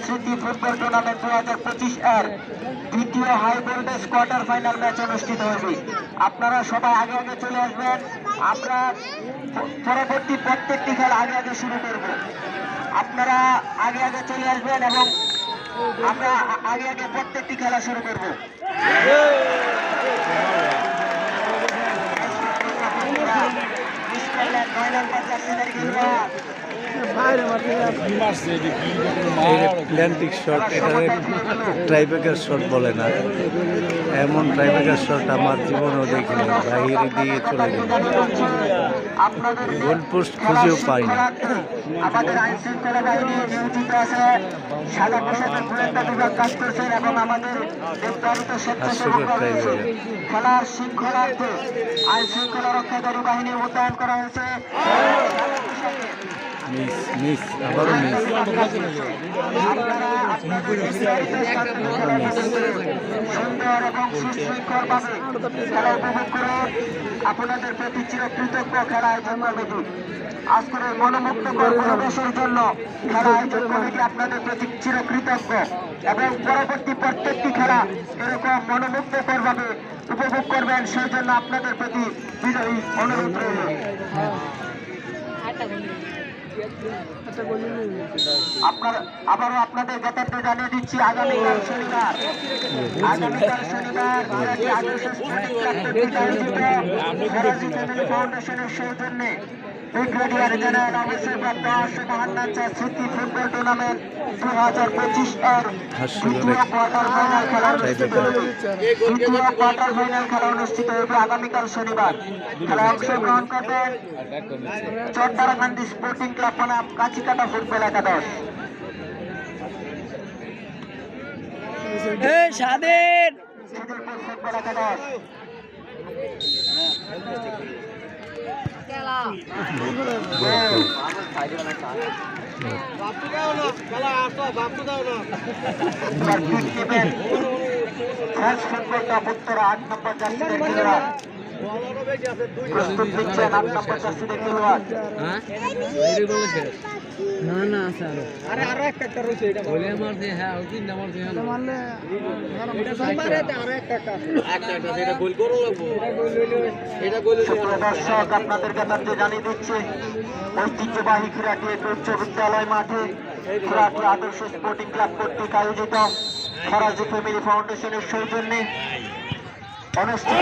স্মৃতি football tournament 2025 এর দ্বিতীয় high voltage quarter final match অনুষ্ঠিত হবে। আপনারা সবাই আগে আগে চলে আসবেন। আমরা পরবর্তী প্রত্যেকটি খেলা আগে আগে শুরু করব। আপনারা আগে আগে চলে আসবেন এবং আমরা আগে আগে প্রত্যেকটি খেলা শুরু করব। প্ল্যান্টিক শট, এখানে ট্রাইব্রেকার শট বলে না, এমন ট্রাইব্রেকার শট আমার জীবনেও দেখিনি। বাহিরে দিয়ে চলে গেল, গোল পোস্ট খুঁজেও পাই না। আমাদের আইন শৃঙ্খলা বাহিনী নিয়োজিত আছে, সাদা পোশাকের গোয়েন্দা বিভাগ কাজ করছেন এবং আমাদের নির্ধারিত স্বেচ্ছাসেবকরা রয়েছে। খেলার শৃঙ্খলার্থে আইন শৃঙ্খলা রক্ষাকারী বাহিনী মোতায়েন করা হয়েছে। মিস আবারও মিস। সুন্দর এবং সুশৃঙ্খলভাবে খেলা উপভোগ করে আপনাদের প্রতি চিরকৃতজ্ঞ খেলা আয়োজন কমিটি। আজকের এই মনোমুগ্ধকর পরিবেশের জন্য খেলা আয়োজন কমিটি আপনাদের প্রতি চিরকৃতজ্ঞ এবং পরবর্তী প্রত্যেকটি খেলা এরকম মনোমুগ্ধকর ভাবে উপভোগ করবেন, সেই জন্য আপনাদের প্রতি বিজয়ী অনুরোধ রইল। আবারও আপনাদের জ্ঞাতার্থে জানিয়ে দিচ্ছি, আগামীকাল শনিবার ফাউন্ডেশনের সৌজন্যে ব্রিগেডিয়ার জেনারেল অবসরপ্রাপ্ত স্মৃতি ফুটবল টুর্নামেন্ট 2025 এর দ্বিতীয় কোয়ার্টার ফাইনাল খেলা অনুষ্ঠিত হবে আগামীকাল শনিবার। খেলায় অংশগ্রহণ করবেন চট্টগ্রাম স্পোর্টিং ক্লাব বনাম কাছিকাটা ফুটবল একাদশ। ফুটবল একাদশ ফুটবল কাপ উত্তরা 8 নম্বর জার্সিদের খেলোয়াড় প্রস্তুত দিচ্ছেন। 8 নম্বর জার্সিদের খেলোয়াড় না স্যার আরো একটা রয়েছে, এটা বলে মারছে। হ্যাঁ ওই তিনটা মারছে, এটা মারলে এটা সম্মানে আরো একটা এটা গোল করো লাগবো, এটা গোল। দর্শক আপনাদের কাছে জানিয়ে দিচ্ছে, ঐতিহ্যবাহী খিরাটি উচ্চ বিদ্যালয় মাঠে খিরাটি আদর্শ স্পোর্টিং ক্লাব কর্তৃক আয়োজিত ফরাজি ফ্যামিলি ফাউন্ডেশনের সৌজন্যে অনুষ্ঠিত